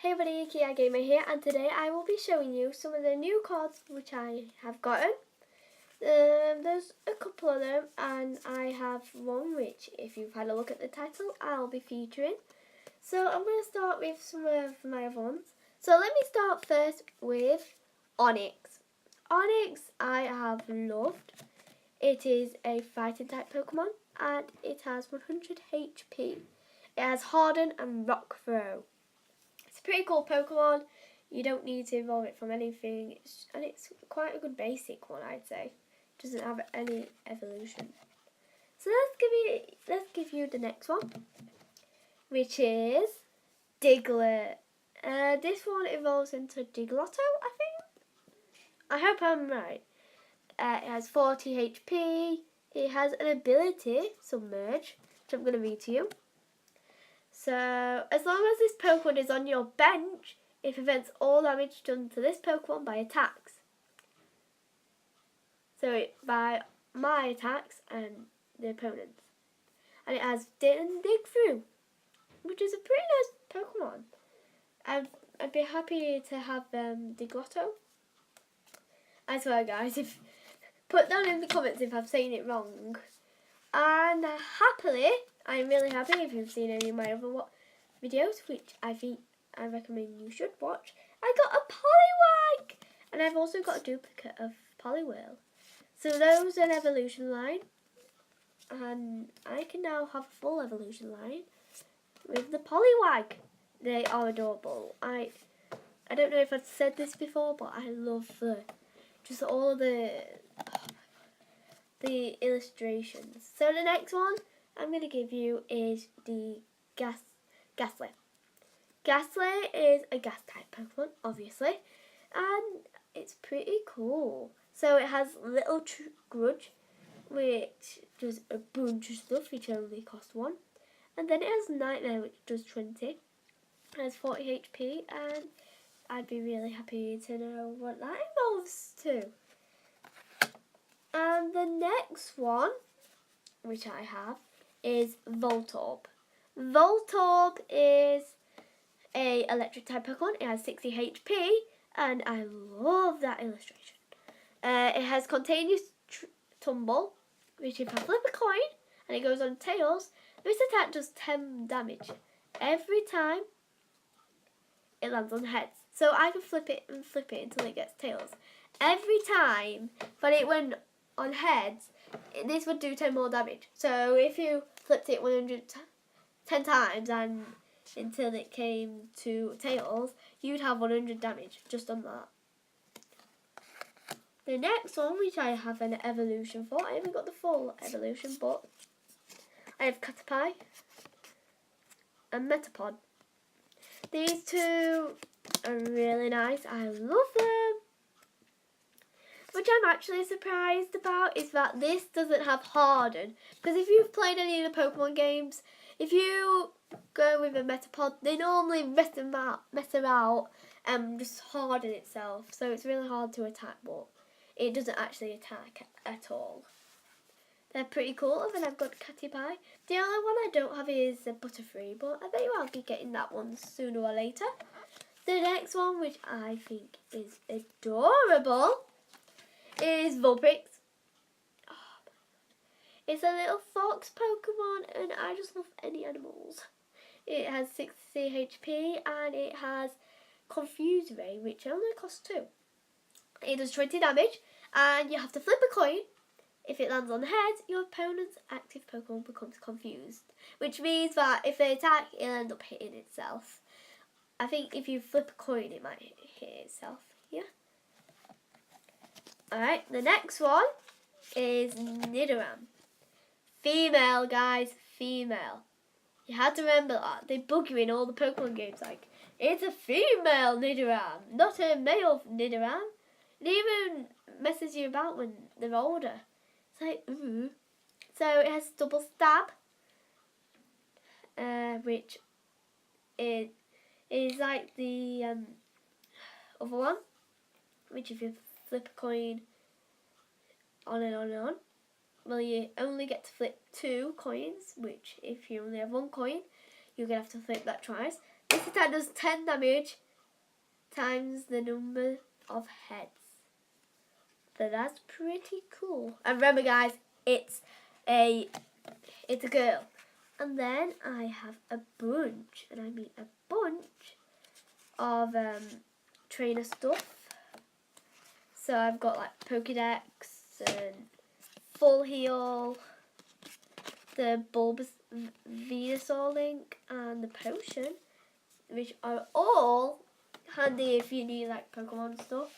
Hey everybody, Kittycattygamer here, and today I will be showing you some of the new cards which I have gotten. There's a couple of them, and I have one which, if you've had a look at the title, I'll be featuring. So I'm going to start with some of my other ones. So let me start first with Onyx. Onyx I have loved. It is a fighting type Pokemon, and it has 100 HP. It has Harden and Rock Throw. It's a pretty cool Pokemon. You don't need to evolve it from anything, and it's quite a good basic one, I'd say. It doesn't have any evolution. So let's give you the next one, which is Diglett. This one evolves into Diglotto, I think. I hope I'm right. It has 40 HP. It has an ability, Submerge, which I'm going to read to you. So, as long as this Pokemon is on your bench, it prevents all damage done to this Pokemon by attacks. So, by my attacks and the opponent's. And it has Dig Through, which is a pretty nice Pokemon. I'd be happy to have Diglotto. I swear, guys, put down in the comments if I've saying it wrong. And happily, I'm really happy if you've seen any of my other videos, which I recommend you should watch. I got a Poliwag! And I've also got a duplicate of Poliwhirl. So those are an evolution line. And I can now have a full evolution line with the Poliwag. They are adorable. I don't know if I've said this before, but I love just all of the illustrations. So the next one I'm going to give you is the Gastly. Gastly is a gas type Pokemon, obviously, and it's pretty cool. So it has Little Grudge, which does a bunch of stuff, which only costs 1. And then it has Nightmare, which does 20. It has 40 HP, and I'd be really happy to know what that evolves to. And the next one, which I have, is Voltorb. Voltorb is a electric type Pokemon. It has 60 HP, and I love that illustration. It has Continuous Tumble, which if I flip a coin and it goes on tails, this attack does 10 damage every time it lands on heads. So I can flip it until it gets tails. Every time, but it went on heads, this would do 10 more damage. So if you flipped it 110 times and until it came to tails, you'd have 100 damage just on that. The next one, which I have an evolution for, I haven't got the full evolution, but I have Caterpie and Metapod. These two are really nice. I love them. Which I'm actually surprised about is that this doesn't have Harden. Because if you've played any of the Pokemon games, if you go with a Metapod, they normally mess them out and just harden itself. So it's really hard to attack, but it doesn't actually attack at all. They're pretty cool. And then I've got Caterpie. The only one I don't have is a Butterfree, but I bet you I'll be getting that one sooner or later. The next one, which I think is adorable, is Vulpix. Oh, it's a little fox Pokemon, and I just love any animals. It has 60 HP, and it has Confuse Ray, which only costs 2. It does 20 damage, and you have to flip a coin. If it lands on the head, your opponent's active Pokemon becomes confused, which means that if they attack, it'll end up hitting itself. I think if you flip a coin, it might hit itself. Yeah. Alright, the next one is Nidoran. Female, guys, female. You had to remember that. They bug you in all the Pokemon games, like, it's a female Nidoran, not a male Nidoran. It even messes you about when they're older. It's like, ooh. So it has Double Stab, which is like the other one, which if you flip a coin on and on and on, well, you only get to flip 2 coins, which if you only have 1 coin, you're going to have to flip that twice. This attack does 10 damage times the number of heads. So that's pretty cool. And remember guys, it's a girl. And then I have a bunch, and I mean a bunch of trainer stuff. So I've got like Pokédex and Full Heal, the Venusaur link, and the potion, which are all handy if you need like Pokemon stuff.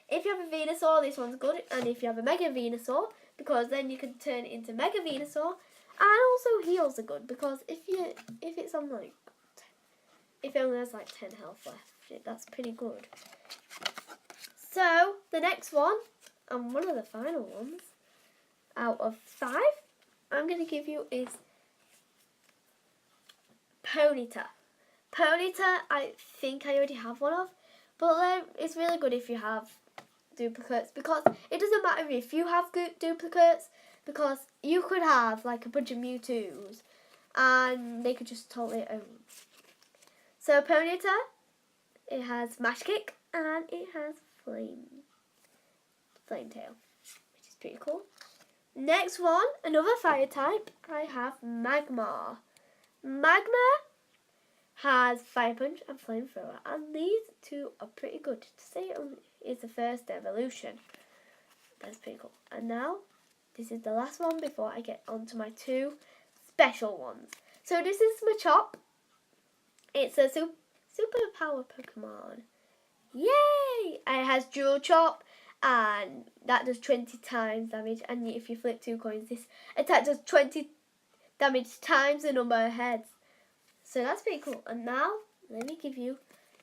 If you have a Venusaur, this one's good, and if you have a Mega Venusaur, because then you can turn it into Mega Venusaur, and also heals are good because if it's on like, if it only has like 10 health left, that's pretty good. So the next one, and one of the final ones out of 5, I'm going to give you is Ponyta. Ponyta, I think I already have one of, but it's really good if you have duplicates, because it doesn't matter if you have duplicates, because you could have like a bunch of Mewtwo's and they could just totally own. So Ponyta, it has Mash Kick and it has Flame Tail, which is pretty cool. Next one, another fire type, I have Magmar. Magmar has Fire Punch and Flamethrower, and these two are pretty good. To say it is the first evolution, that's pretty cool. And now, this is the last one before I get on to my 2 special ones. So this is Machop. It's a super power Pokemon. Yay! And it has Dual Chop, and that does 20 times damage. And if you flip 2 coins, this attack does 20 damage times the number of heads. So that's pretty cool. And now, let me give you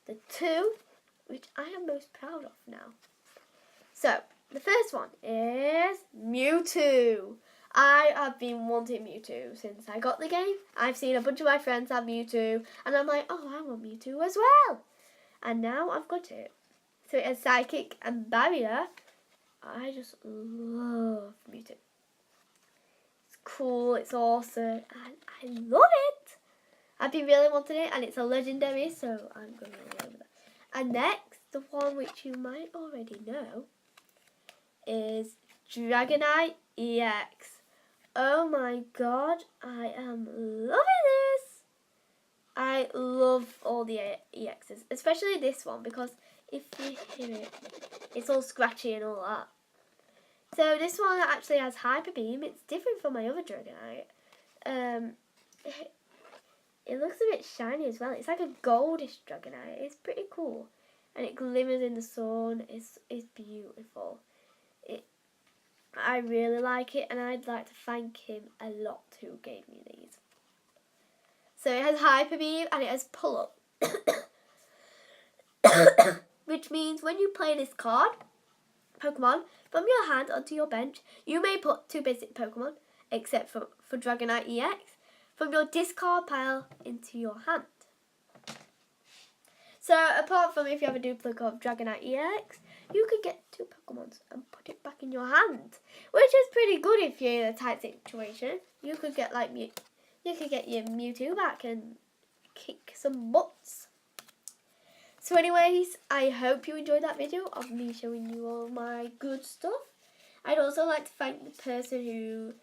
the 2 which I am most proud of now. So, the first one is Mewtwo. I have been wanting Mewtwo since I got the game. I've seen a bunch of my friends have Mewtwo, and I'm like, oh, I want Mewtwo as well. And now I've got it. So it has Psychic and Barrier. I just love Mewtwo. It's cool, it's awesome, and I love it. I've been really wanting it, and it's a legendary, so I'm going to go over that. And next, the one which you might already know is Dragonite EX. Oh my god, I am loving this. I love all the EXs, especially this one, because if you hear it, it's all scratchy and all that. So this one actually has Hyper Beam. It's different from my other Dragonite. It looks a bit shiny as well. It's like a goldish Dragonite. It's pretty cool. And it glimmers in the sun. It's beautiful. I really like it, and I'd like to thank him a lot who gave me these. So it has Hyper Beam and it has Pull Up. Which means when you play this card, Pokemon, from your hand onto your bench, you may put 2 basic Pokemon, except for Dragonite EX, from your discard pile into your hand. So apart from if you have a duplicate of Dragonite EX, you could get 2 Pokemons and put it back in your hand, which is pretty good if you're in a tight situation. You could get like you could get your Mewtwo back and kick some butts. So anyways, I hope you enjoyed that video of me showing you all my good stuff. I'd also like to thank the person who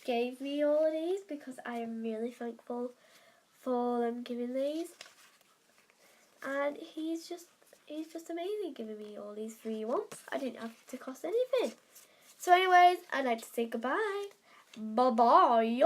gave me all of these, because I am really thankful for them giving these. And he's just amazing giving me all these free ones. I didn't have to cost anything. So anyways, I'd like to say goodbye. Bye-bye.